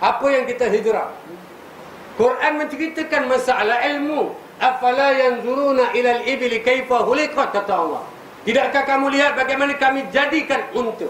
Apa yang kita hijrah? Quran menceritakan masalah ilmu. Afala yanzuruna ilal ibli kaifa khuliqat, kata Allah. Tidakkah kamu lihat bagaimana kami jadikan unta?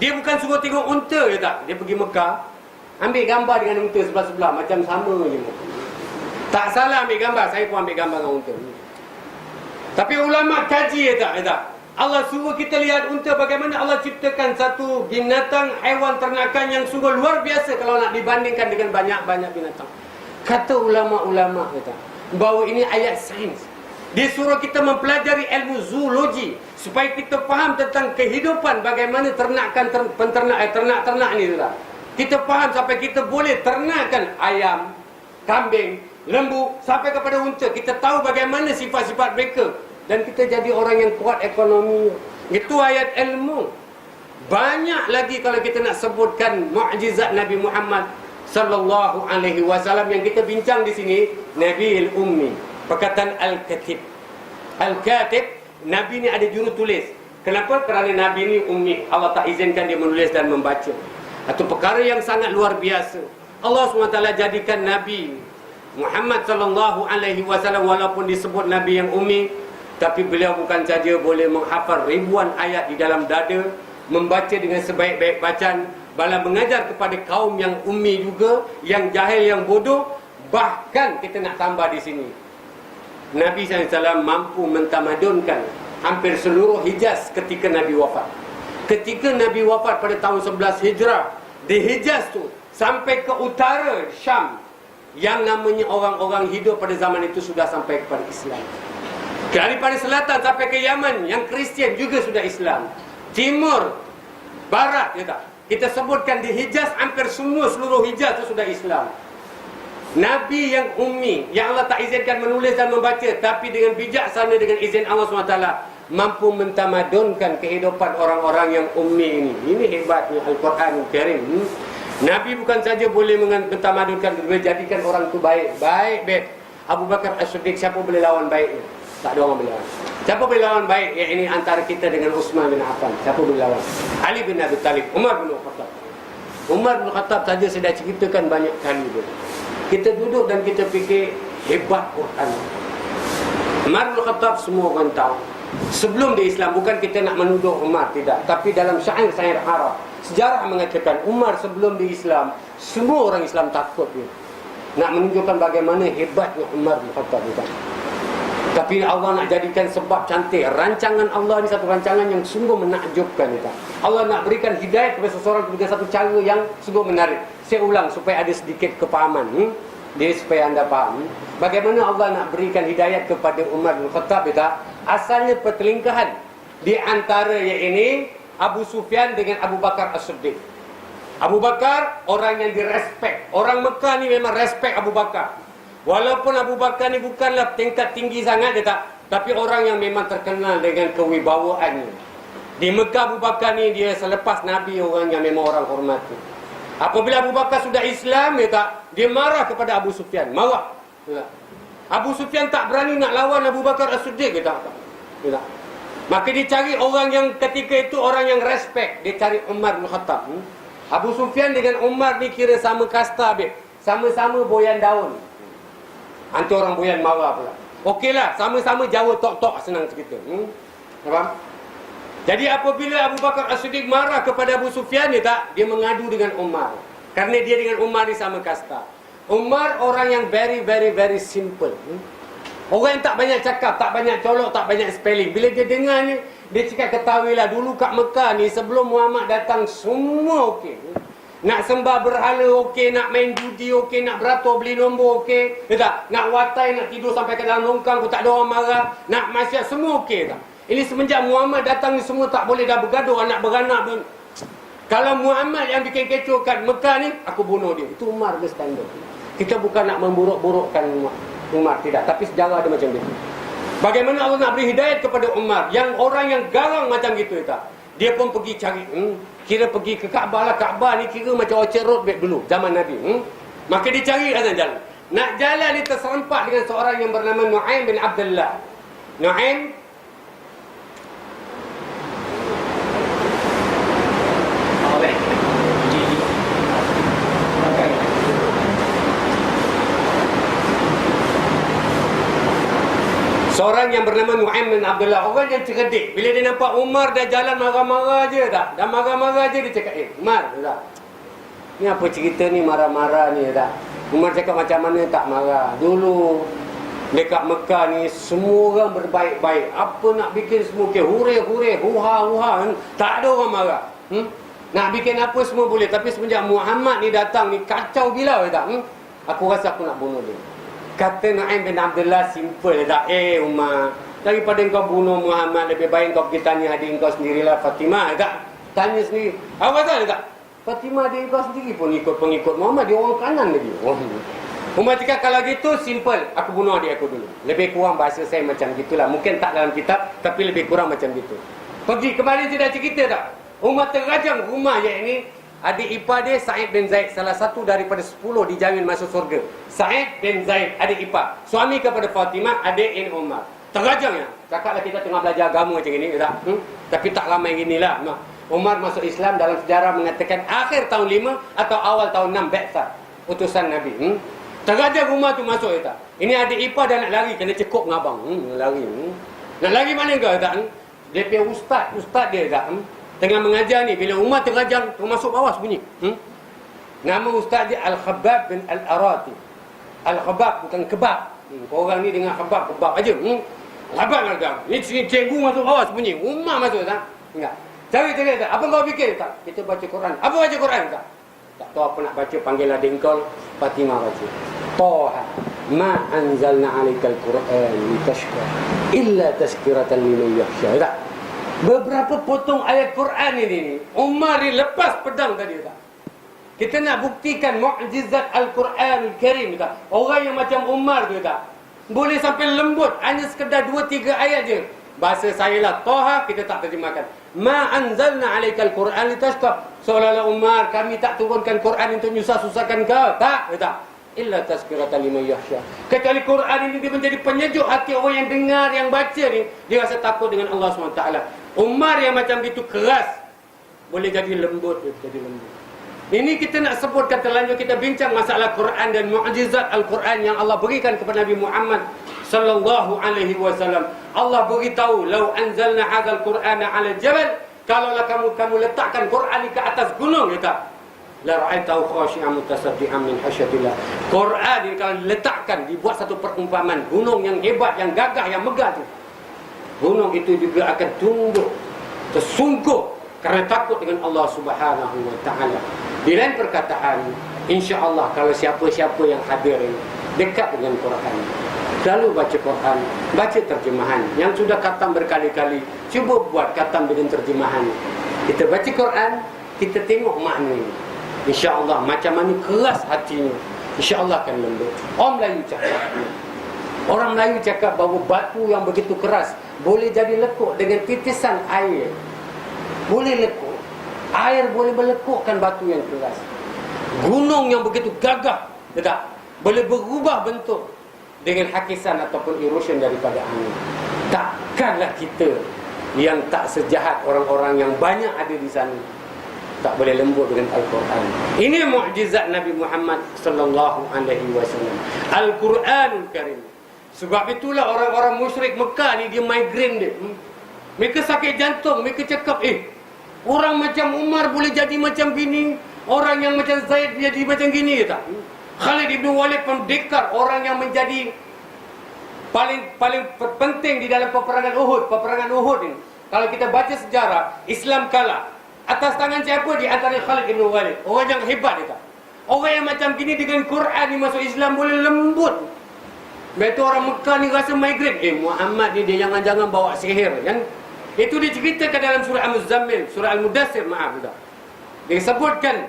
Dia bukan suruh tengok unta je tak. Dia pergi Mekah, ambil gambar dengan unta sebelah-sebelah, macam sama je. Tak salah ambil gambar, saya pun ambil gambar dengan unta. Tapi ulama kaji je tak, Allah suruh kita lihat unta, bagaimana Allah ciptakan satu binatang, haiwan ternakan yang sungguh luar biasa kalau nak dibandingkan dengan banyak-banyak binatang. Kata ulama-ulama bahawa ini ayat sains. Dia suruh kita mempelajari ilmu zoologi supaya kita faham tentang kehidupan bagaimana ternak-ternak ni lah. Kita faham sampai kita boleh ternakkan ayam, kambing, lembu sampai kepada unta. Kita tahu bagaimana sifat-sifat mereka dan kita jadi orang yang kuat ekonomi. Itu ayat ilmu. Banyak lagi kalau kita nak sebutkan mukjizat Nabi Muhammad sallallahu alaihi wasallam yang kita bincang di sini. Nabi al-Ummi, perkataan al-Katib. Al-Katib, Nabi ni ada juru tulis. Kenapa? Kerana Nabi ni ummi. Allah tak izinkan dia menulis dan membaca. Itu perkara yang sangat luar biasa. Allah SWT jadikan Nabi Muhammad sallallahu alaihi wasallam walaupun disebut Nabi yang ummi, tapi beliau bukan saja boleh menghafal ribuan ayat di dalam dada, membaca dengan sebaik-baik bacaan, malah mengajar kepada kaum yang ummi juga, yang jahil, yang bodoh. Bahkan kita nak tambah di sini, Nabi SAW mampu mentamadunkan hampir seluruh Hijaz ketika Nabi wafat. Ketika Nabi wafat pada tahun 11 Hijrah, di Hijaz tu sampai ke utara Syam, yang namanya orang-orang hidup pada zaman itu sudah sampai kepada Islam. Daripada selatan sampai ke Yaman, yang Kristian juga sudah Islam. Timur, barat, kita sebutkan di Hijaz, hampir semua seluruh Hijaz itu sudah Islam. Nabi yang ummi, yang Allah tak izinkan menulis dan membaca, tapi dengan bijaksana, dengan izin Allah SWT, mampu mentamadunkan kehidupan orang-orang yang ummi ini. Ini hebatnya Al-Quran Karim. Nabi bukan saja boleh mentamadunkan, boleh jadikan orang itu baik. Baik. Abu Bakar As-Siddiq, siapa boleh lawan baiknya? Tak ada orang boleh lawan. Siapa boleh lawan baik? Yang ini antara kita dengan Uthman bin Affan. Siapa boleh lawan? Ali bin Abi Talib, Umar bin Khattab. Umar bin Khattab saja saya dah ceritakan banyak kali dulu. Kita duduk dan kita fikir hebat Quran. Umar bin Khattab semua orang tahu. Sebelum dia Islam, bukan kita nak menuduh Umar, tidak. Tapi dalam syair-syair Arab, sejarah mengatakan Umar sebelum dia Islam, semua orang Islam takut dia. Nak menunjukkan bagaimana hebatnya Umar bin Khattab. Tapi Allah nak jadikan sebab cantik. Rancangan Allah ni satu rancangan yang sungguh menakjubkan. Allah nak berikan hidayah kepada seseorang dengan satu cara yang sungguh menarik. Saya ulang supaya ada sedikit kepahaman. Jadi supaya anda faham bagaimana Allah nak berikan hidayah kepada Umar bin Khattab. Asalnya pertelingkahan di antara yang ini Abu Sufyan dengan Abu Bakar As-Siddiq. Abu Bakar orang yang direspek. Orang Mekah ni memang respek Abu Bakar. Walaupun Abu Bakar ni bukanlah tingkat tinggi sangat, tapi orang yang memang terkenal dengan kewibawaannya. Di Mekah Abu Bakar ni dia selepas Nabi orang yang memang orang hormati. Apabila Abu Bakar sudah Islam, dia marah kepada Abu Sufyan. Marah. Abu Sufyan tak berani nak lawan Abu Bakar As-Siddiq. Maka dia cari orang yang ketika itu orang yang respect. Dia cari Umar bin Khattab. Abu Sufyan dengan Umar ni kira sama kasta, sama-sama boyan daun. Hantu orang boyan marah pula. Okeylah, sama-sama Jawa tok-tok, senang cerita. Faham? Jadi apabila Abu Bakar As-Siddiq marah kepada Abu Sufyan, dia mengadu dengan Umar. Kerana dia dengan Umar ni sama kasta. Umar orang yang very, very, very simple. Orang yang tak banyak cakap, tak banyak colok, tak banyak spelling. Bila dia dengar ni, dia cakap, ketahuilah dulu kat Mekah ni sebelum Muhammad datang semua okey. Nak sembah berhala okey, nak main judi okey, nak beratur beli nombor okey, nak watai, nak tidur sampai ke dalam longkang pun tak ada orang marah, nak maksiat semua okey tak. Ini semenjak Muhammad datang ni semua tak boleh dah bergaduh, anak beranak pun. Kalau Muhammad yang bikin kecoh kat Mekah ni, aku bunuh dia. Itu Umar dia standard. Kita bukan nak memburuk-burukkan Umar, tidak, tapi sejarah ada macam itu. Bagaimana Allah nak beri hidayat kepada Umar, yang orang yang garang macam gitu tak. Dia pun pergi cari, kira pergi ke Kaabah lah. Kaabah ni kira macam Orchard Road back dulu, zaman Nabi. Maka dia cari azan jalan. Nak jalan dia terserempak dengan seorang yang bernama Nu'aim bin Abdullah. Nu'aim Seorang yang bernama Nu'aim bin Abdullah, orang yang cerdik. Bila dia nampak Umar dah jalan marah-marah je tak? Dah marah-marah je dia cakap, Umar tak? Ni apa cerita ni marah-marah ni tak? Umar cakap macam mana tak marah. Dulu dekat Mekah ni semua orang berbaik-baik. Apa nak bikin semua ke hureh-hureh, huha-huha, tak ada orang marah. Nak bikin apa semua boleh. Tapi semenjak Muhammad ni datang ni kacau gila tak? Aku rasa aku nak bunuh dia. Kata Nu'aim bin Abdullah simple tak? Umar, daripada kau bunuh Muhammad, lebih baik kau pergi tanya adik kau sendirilah, Fatimah tak? Tanya sendiri. Apa tahu tak? Fatimah adik kau sendiri pun ikut pengikut Muhammad, dia orang kanan lagi. Umar cakap kalau gitu simple, aku bunuh adik aku dulu. Lebih kurang bahasa saya macam gitulah. Mungkin tak dalam kitab, tapi lebih kurang macam gitu. Pergi kemarin saya dah cerita tak? Umar terajang rumah yang ini. Adik ipar dia Sa'id bin Zaid, salah satu daripada 10 dijamin masuk surga. Sa'id bin Zaid, adik ipar, suami kepada Fatimah, adik in Umar. Terajang ya. Cakaplah kita tengah belajar agama macam ini tak? Tapi tak lama yang inilah. Umar masuk Islam dalam sejarah mengatakan akhir tahun 5 atau awal tahun 6 Ba'tsah, utusan Nabi. Terajang rumah tu masuk tak? Ini adik ipar dah nak lari, kena cekuk dengan abang. Lari. Nak lari mana kau tak? Dia punya ustaz dia tak? Tengah mengajar ni, bila Umar terajang, termasuk bawah bunyi. Nama ustaz dia Al-Khabbab bin Al-Arati. Al-Khabbab bukan kebab. Orang ni dengan kebab aja. Khabbab terajang. Ni cikgu masuk bawah bunyi. Umar masuk tak? Enggak. Cari tak? Apa kau fikir tak? Kita baca Quran. Apa baca Quran tak? Tak tahu apa nak baca, panggil adik kau. Fatimah baca. Taha ma anzalna 'alaikal Qur'an litashqa illa tazkiratan liman yakhsha. Tak? Beberapa potong ayat Quran ini Umar lepas pedang tadi tak? Kita nak buktikan mukjizat Al-Quran Al-Karim tak? Orang yang macam Umar tu tak? Boleh sampai lembut, hanya sekedar 2-3 ayat je. Bahasa saya lah, Taha kita tak terjemahkan. Ma anzalna 'alaikal Qur'an litashqa. Seolah-olah Umar, kami tak turunkan Quran untuk nyusah-susahkan kau. Tak. Illa tazkiratan liman yakhsha. Kecuali Quran ini dia menjadi penyejuk hati orang yang dengar, yang baca ni, dia rasa takut dengan Allah SWT. Umar yang macam itu keras, boleh jadi lembut. Ini kita nak sebutkan terlanjur, kita bincang masalah Quran dan mukjizat Al-Quran yang Allah berikan kepada Nabi Muhammad sallallahu alaihi wasallam. Allah beritahu, "Lau anzalna hadzal Qur'ana 'ala jabal", kalaulah kamu letakkan Quran ini ke atas gunung, kata, la ra'aitahu khashi'an mutasaddian min hasyatillah. Quran ini kalau diletakkan, dibuat satu perumpamaan gunung yang hebat, yang gagah, yang megah tu, gunung itu juga akan tunduk tersungkur kerana takut dengan Allah Subhanahu wa taala. Di lain perkataan, insya-Allah kalau siapa-siapa yang hadir ini dekat dengan Quran, selalu baca Quran, baca terjemahan. Yang sudah khatam berkali-kali, cuba buat khatam dengan terjemahan. Kita baca Quran, kita tengok makna ini. InsyaAllah macam mana keras hatinya, InsyaAllah akan lembut. Orang Melayu cakap bahawa batu yang begitu keras boleh jadi lekuk dengan titisan air. Boleh lekuk. Air boleh melekukkan batu yang keras. Gunung yang begitu gagah, tak? Boleh berubah bentuk dengan hakisan ataupun erosion daripada angin. Takkanlah kita yang tak sejahat orang-orang yang banyak ada di sana tak boleh lembut dengan Al-Quran. Ini mukjizat Nabi Muhammad sallallahu alaihi wasallam. Al-Quranul Karim. Sebab itulah orang-orang musyrik Mekah ni dia migraine dia. Mereka sakit jantung, mereka cakap, orang macam Umar boleh jadi macam gini, orang yang macam Zaid jadi macam gini tak? Khalid ibn Walid pendekar, orang yang menjadi paling penting di dalam peperangan Uhud. Peperangan Uhud ini, kalau kita baca sejarah, Islam kalah. Atas tangan siapa? Di antara Khalid ibn Walid. Orang yang hebat dia tak? Orang yang macam gini dengan Quran ni masuk Islam boleh lembut. Betul orang Mekah ni rasa migraine. Muhammad ni dia jangan-jangan bawa sihir. Yang itu diceritakan dalam surah Al-Muzammil, surah Al-Mudassir, maaf tak? Dia sebutkan,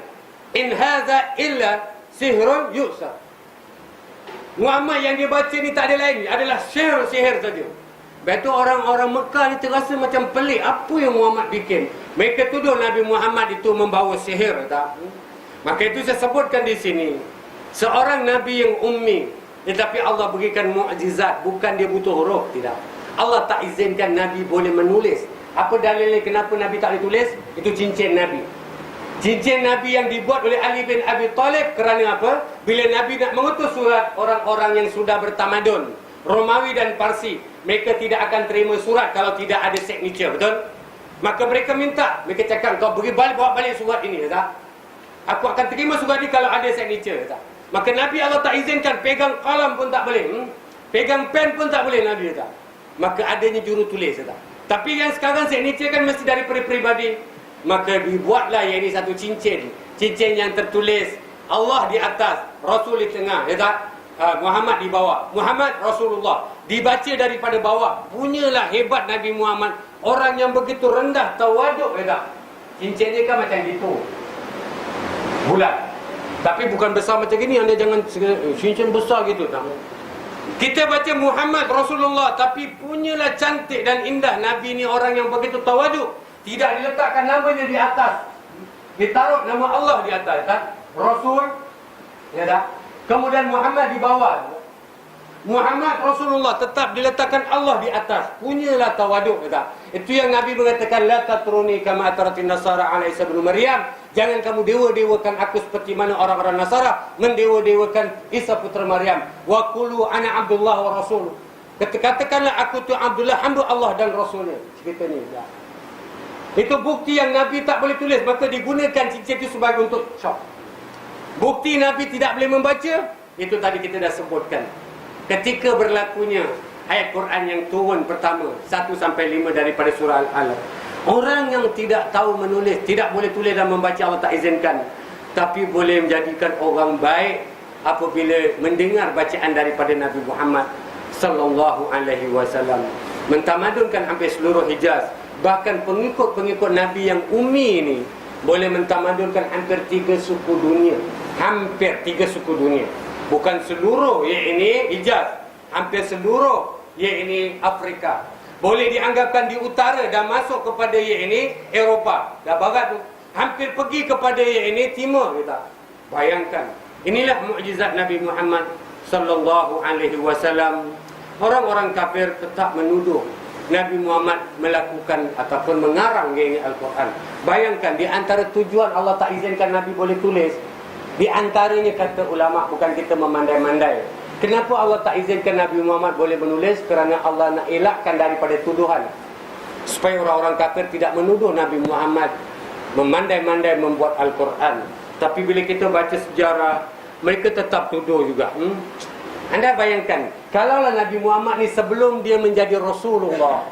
in hadza illa sihrun yu'sar. Muhammad yang dia baca ni tak ada lain, adalah sihir saja. Betul orang-orang Mekah ni terasa macam pelik. Apa yang Muhammad bikin? Mereka tuduh Nabi Muhammad itu membawa sihir tak? Maka itu saya sebutkan di sini, seorang Nabi yang ummi, tetapi Allah berikan mukjizat. Bukan dia butuh huruf, tidak. Allah tak izinkan Nabi boleh menulis. Apa dalilnya kenapa Nabi tak boleh tulis? Itu cincin Nabi. Cincin Nabi yang dibuat oleh Ali bin Abi Talib. Kerana apa? Bila Nabi nak mengutus surat orang-orang yang sudah bertamadun, Romawi dan Parsi, mereka tidak akan terima surat kalau tidak ada signature, betul? Maka mereka minta, mereka cakap, kau pergi balik, bawa balik surat ini, tak? Aku akan terima surat ini kalau ada signature, tak? Maka Nabi Allah tak izinkan, pegang kalam pun tak boleh, pegang pen pun tak boleh Nabi, tak? Maka adanya juru tulis, tak? Tapi yang sekarang signature kan mesti daripada peribadi. Maka dibuatlah yang ini satu cincin yang tertulis Allah di atas, Rasul di tengah, ya tak? Muhammad di bawah. Muhammad Rasulullah. Dibaca daripada bawah. Punyalah hebat Nabi Muhammad. Orang yang begitu rendah, tawaduk, ya tak? Cincinnya kan macam gitu, bulat. Tapi bukan besar macam gini. Anda jangan cincin besar gitu, tak? Kita baca Muhammad Rasulullah, tapi punyalah cantik dan indah. Nabi ni orang yang begitu tawaduk. Tidak diletakkan namanya di atas, ditaruh nama Allah di atas, tak? Rasul, ya tak? Kemudian Muhammad di bawah. Muhammad Rasulullah tetap diletakkan Allah di atas. Punyalah tawaduk, ya tak? Itu yang Nabi mengatakan, la tatruni kama ataratin nasara ala Isa bin Maryam. Jangan kamu dewa-dewakan aku seperti mana orang-orang Nasara mendewa-dewakan Isa putra Maryam. Wa qulu ana Abdullah wa Rasul. Katakanlah aku tu Abdullah, hamba Allah dan Rasulnya. Cerita ni, ya. Itu bukti yang Nabi tak boleh tulis, maka digunakan cincin itu sebagai untuk syok. Bukti Nabi tidak boleh membaca, itu tadi kita dah sebutkan. Ketika berlakunya ayat Quran yang turun pertama 1-5 daripada surah Al-Alaq, orang yang tidak tahu menulis, tidak boleh tulis dan membaca, Allah tak izinkan. Tapi boleh menjadikan orang baik apabila mendengar bacaan daripada Nabi Muhammad sallallahu alaihi wasallam. Mentamadunkan hampir seluruh Hijaz. Bahkan pengikut-pengikut Nabi yang ummi ini boleh mentamadunkan hampir 3 suku dunia. Hampir 3 suku dunia. Bukan seluruh, iaitu Hijaz. Hampir seluruh, iaitu Afrika. Boleh dianggapkan di utara dan masuk kepada iaitu Eropah. Dah barat tu. Hampir pergi kepada iaitu timur, kita. Bayangkan. Inilah mukjizat Nabi Muhammad sallallahu alaihi wasallam. Orang-orang kafir tetap menuduh Nabi Muhammad melakukan ataupun mengarang ini Al-Quran. Bayangkan, di antara tujuan Allah tak izinkan Nabi boleh tulis, di antaranya kata ulama, bukan kita memandai-mandai. Kenapa Allah tak izinkan Nabi Muhammad boleh menulis? Kerana Allah nak elakkan daripada tuduhan, supaya orang-orang kafir tidak menuduh Nabi Muhammad memandai-mandai membuat Al-Quran. Tapi bila kita baca sejarah, mereka tetap tuduh juga. Anda bayangkan, kalaulah Nabi Muhammad ni sebelum dia menjadi Rasulullah,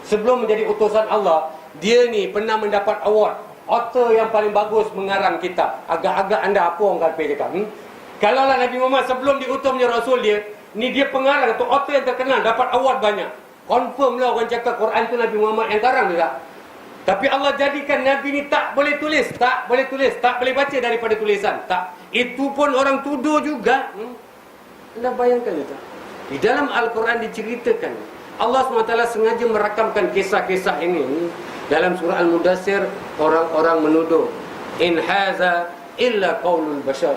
sebelum menjadi utusan Allah, dia ni pernah mendapat award author yang paling bagus mengarang kitab. Agak-agak anda apa orang kafir cakap? Kalaulah Nabi Muhammad sebelum diutus menjadi Rasul, dia pengarang atau author yang terkenal, dapat award banyak. Confirm lah orang cakap Quran tu Nabi Muhammad yang karang juga. Tapi Allah jadikan Nabi ni tak boleh tulis, tak boleh baca daripada tulisan. Tak. Itu pun orang tuduh juga. Anda bayangkan itu. Di dalam Al-Quran diceritakan, Allah SWT sengaja merakamkan kisah-kisah ini. Dalam surah Al-Mudassir, orang-orang menuduh, in haza illa qaulul bashar.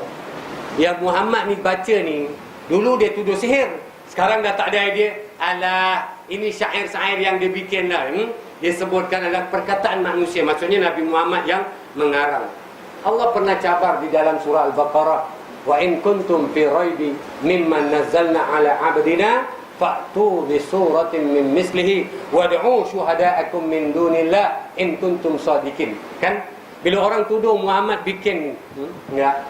Yang Muhammad ni baca ni, dulu dia tuduh sihir, sekarang dah tak ada idea. Alah, ini syair-syair yang dia bikin lah. Dia sebutkan adalah perkataan manusia. Maksudnya Nabi Muhammad yang mengarang. Allah pernah cabar di dalam surah Al-Baqarah, wa in kuntum fi raibi mimman nazzalna ala abdina fa'tu bi suratin min mislihi wad'u syuhada'akum min dunillah in kuntum sadiqin. Kan bila orang tuduh Muhammad bikin, enggak,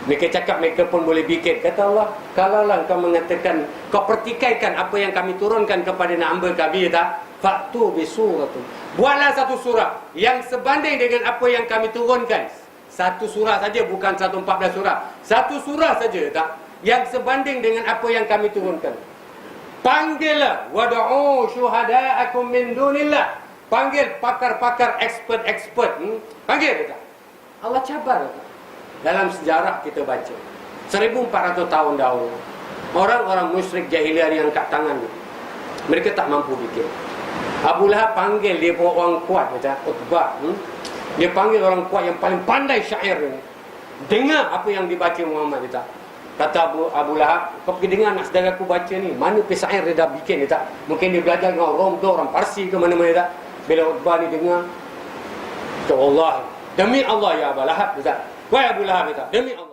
mereka cakap mereka pun boleh bikin. Kata Allah, kalaulah kau mengatakan, kau pertikaikan apa yang kami turunkan kepada hamba kami, tak, fa'tu bi suratin, buatlah satu surah yang sebanding dengan apa yang kami turunkan. Satu surah saja, bukan 114 surah. Satu surah saja, tak, yang sebanding dengan apa yang kami turunkan. Panggillah wad'u syuhada'akum min dunillah. Panggil pakar-pakar, expert-expert. Panggil, tak. Allah cabar, tak. Dalam sejarah kita baca 1400 tahun dahulu, orang-orang musyrik jahiliah yang angkat tangan, mereka tak mampu bikin. Abu Lahab panggil dia orang kuat macam Utbah. Dia panggil orang kuat yang paling pandai syair ni. Dengar apa yang dibaca Muhammad, dia tak. Kata Abu Lahab, kau pergi dengar anak saudara aku baca ni, mana syair dia dah bikin, dia tak. Mungkin dia belajar dengan orang tu, orang Parsi ke mana-mana, dia tak. Bila Utbah ni dengar, kata Allah, demi Allah ya Abu Lahab, dia tak. Wahai Abu Lahab, dia tak, demi Allah.